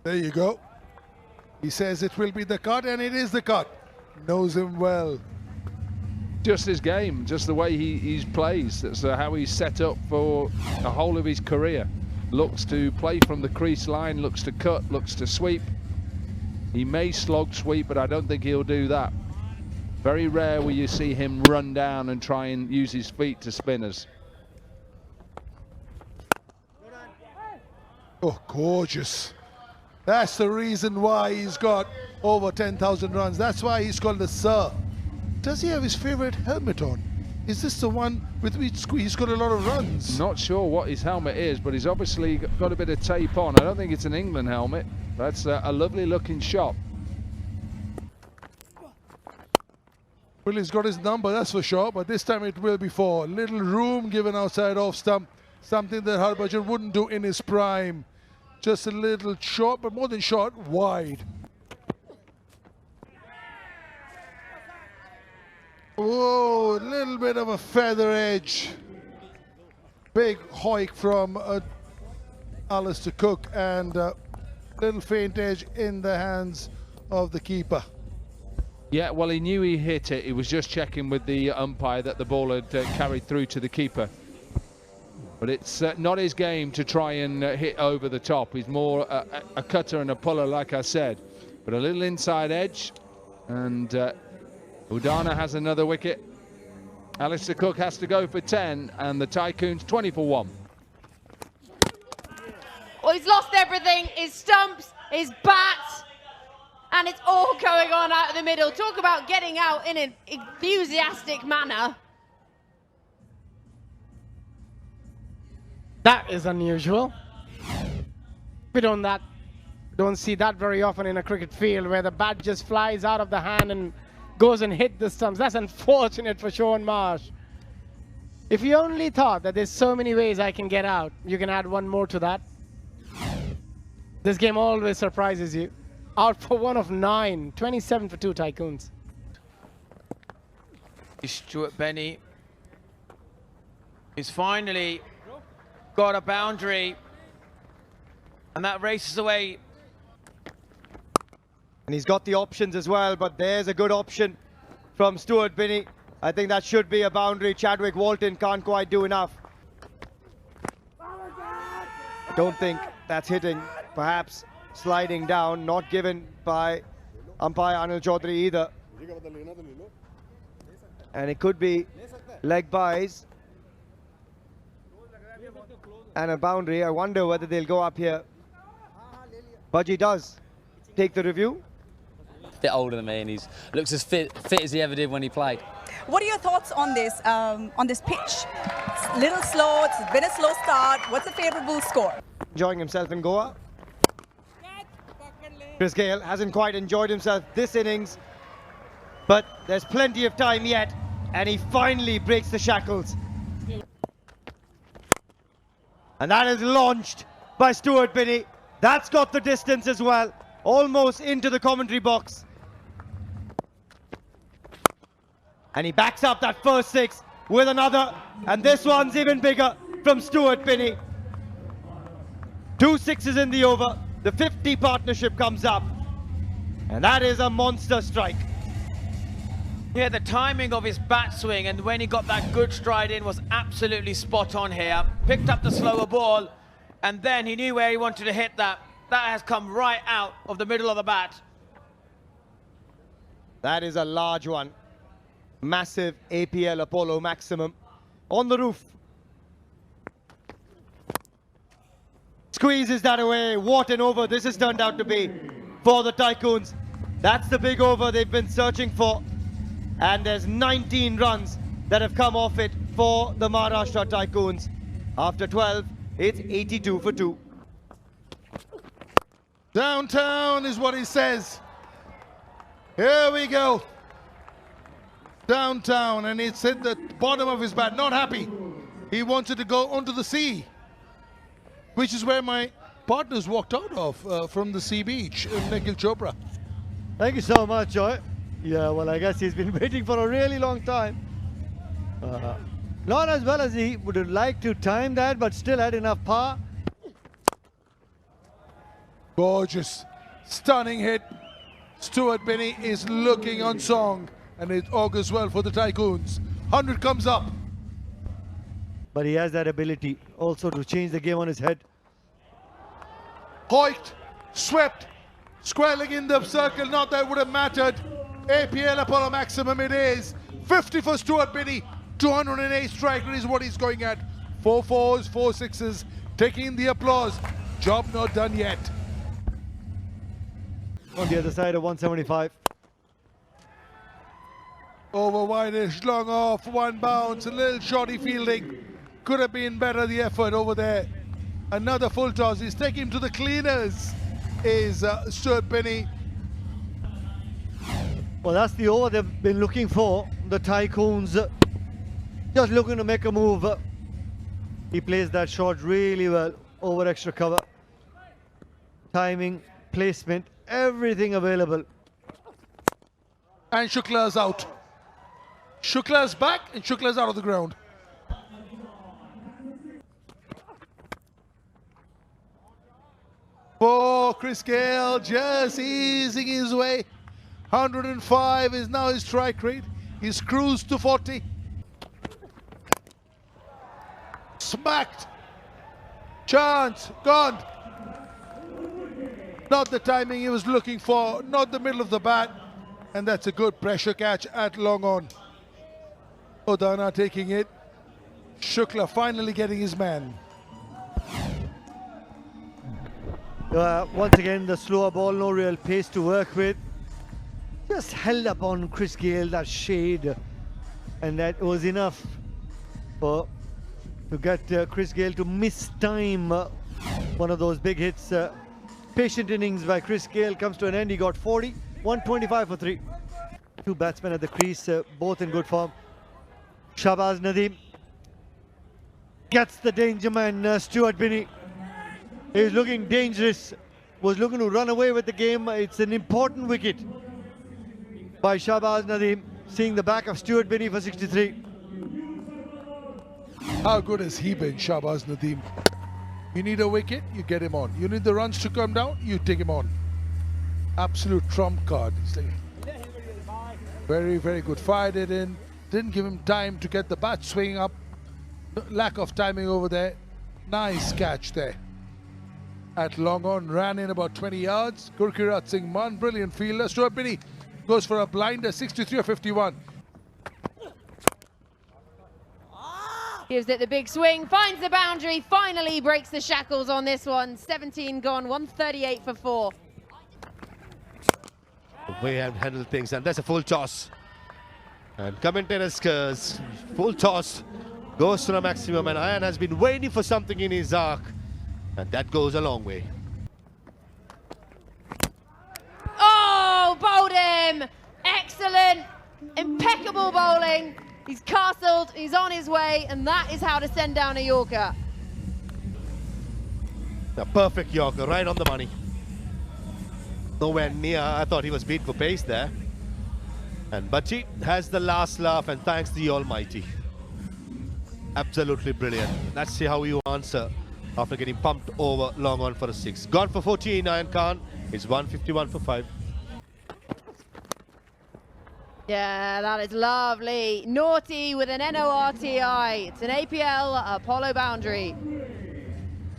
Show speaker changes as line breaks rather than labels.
There you go. He says it will be the cut, and it is the cut. Knows him well.
Just his game, just the way he plays. That's how he's set up for the whole of his career. Looks to play from the crease line, looks to cut, looks to sweep. He may slog sweep, but I don't think he'll do that. Very rare will you see him run down and try and use his feet to spinners.
Oh, gorgeous. That's the reason why he's got over 10,000 runs. That's why he's called the Sir. Does he have his favorite helmet on? Is this the one with which he's got a lot of runs?
Not sure what his helmet is, but he's obviously got a bit of tape on. I don't think it's an England helmet. That's a lovely looking shot.
Well, he's got his number, that's for sure, but this time it will be for little room given outside off stump. Something that Harbhajan wouldn't do in his prime. Just a little short, but more than short, wide. Oh, a little bit of a feather edge. Big hoik from Alistair Cook, and a little faint edge in the hands of the keeper.
Yeah, well, he knew he hit it. He was just checking with the umpire that the ball had carried through to the keeper. But it's not his game to try and hit over the top. He's more a cutter and a puller, like I said. But a little inside edge, and Udana has another wicket. Alistair Cook has to go for 10, and the Tycoons 20 for 1.
Well, he's lost everything, his stumps, his bat, and it's all going on out of the middle. Talk about getting out in an enthusiastic manner.
That is unusual. We don't see that very often in a cricket field, where the bat just flies out of the hand and goes and hits the stumps. That's unfortunate for Sean Marsh. If you only thought that there's so many ways I can get out, you can add one more to that. This game always surprises you. Out for 1 of 9, 27 for 2 Tycoons.
Stuart Benny is finally got a boundary, and that races away.
And he's got the options as well, but there's a good option from Stuart Binney. I think that should be a boundary. Chadwick Walton can't quite do enough. I don't think that's hitting. Perhaps sliding down, not given by umpire Anil Chaudhary either. And it could be leg buys and a boundary. I wonder whether they'll go up here. Budgie does take the review.
A bit older than me, and he looks as fit as he ever did when he played.
What are your thoughts on this pitch? It's a little slow, it's been a slow start. What's a favourable score?
Enjoying himself in Goa. Chris Gayle hasn't quite enjoyed himself this innings, but there's plenty of time yet, and he finally breaks the shackles. And that is launched by Stuart Binney. That's got the distance as well, almost into the commentary box. And he backs up that first 6 with another, and this one's even bigger from Stuart Binney. 2 6s in the over. The 50 partnership comes up, and that is a monster strike.
Yeah, the timing of his bat swing and when he got that good stride in was absolutely spot on here. Picked up the slower ball, and then he knew where he wanted to hit that. That has come right out of the middle of the bat.
That is a large one. Massive APL Apollo maximum on the roof. Squeezes that away. What an over this has turned out to be for the Tycoons. That's the big over they've been searching for. And there's 19 runs that have come off it for the Maharashtra Tycoons. After 12, it's 82 for 2.
Downtown is what he says. Here we go. Downtown, and it's hit the bottom of his bat. Not happy. He wanted to go onto the sea, which is where my partners walked out of from the sea beach, Nikhil Chopra.
Thank you so much, Joy. Yeah, well, I guess he's been waiting for a really long time. Not as well as he would have liked to time that, but still had enough power.
Gorgeous, stunning hit. Stuart Binney is looking on song, and it augurs well for the Tycoons. 100 comes up.
But he has that ability also to change the game on his head.
Hoiked, swept, squarely in the circle. Not that it would have mattered. APL Apollo maximum it is. 50 for Stuart Binney. 208 strike rate is what he's going at. 4 4s, 4 6s, taking the applause. Job not done yet.
On the other side of 175.
Over wideish, long off, one bounce, a little shoddy fielding. Could have been better, the effort over there. Another full toss. He's taking him to the cleaners, is Stuart Binney.
Well, that's the over they've been looking for. The Tycoons just looking to make a move. He plays that shot really well over extra cover. Timing, placement, everything available.
And Shukla's out. Shukla's back and Shukla's out of the ground. For Chris Gale, just easing his way. 105 is now his strike rate. He's cruised to 40. Smacked. Chance, gone. Not the timing he was looking for, not the middle of the bat. And that's a good pressure catch at long on. Odana taking it. Shukla finally getting his man.
Once again, the slower ball, no real pace to work with. Just held up on Chris Gale, that shade. And that was enough to get Chris Gale to miss time one of those big hits. Patient innings by Chris Gale comes to an end. He got 40, 125 for 3. Two batsmen at the crease, both in good form. Shahbaz Nadeem gets the danger man, Stuart Binney. He's looking dangerous, was looking to run away with the game. It's an important wicket by Shahbaz Nadeem, seeing the back of Stuart Binney for 63.
How good has he been, Shahbaz Nadeem? You need a wicket, you get him on. You need the runs to come down, you take him on. Absolute trump card. He's like, very, very good. Fired it in. Didn't give him time to get the bat swinging up. Lack of timing over there. Nice catch there. At long on, ran in about 20 yards. Gurkirat Singh Man, brilliant fielder. Stuart Binney goes for a blinder, 63 or 51.
Gives it the big swing, finds the boundary, finally breaks the shackles on this one. 17 gone, 138 for 4.
The way I've handled things, and that's a full toss. And commentator's curse, full toss goes to the maximum, and Ayan has been waiting for something in his arc, and that goes a long way.
Oh, bowled him! Excellent, impeccable bowling. He's castled, he's on his way, and that is how to send down a Yorker.
The perfect Yorker, right on the money. Nowhere near. I thought he was beat for pace there. And Bhaji has the last laugh and thanks the Almighty. Absolutely brilliant. Let's see how you answer after getting pumped over long on for a 6. Gone for 14, Ayan Khan. It's 151 for 5.
Yeah, that is lovely. Naughty with an NORTI. It's an APL Apollo boundary.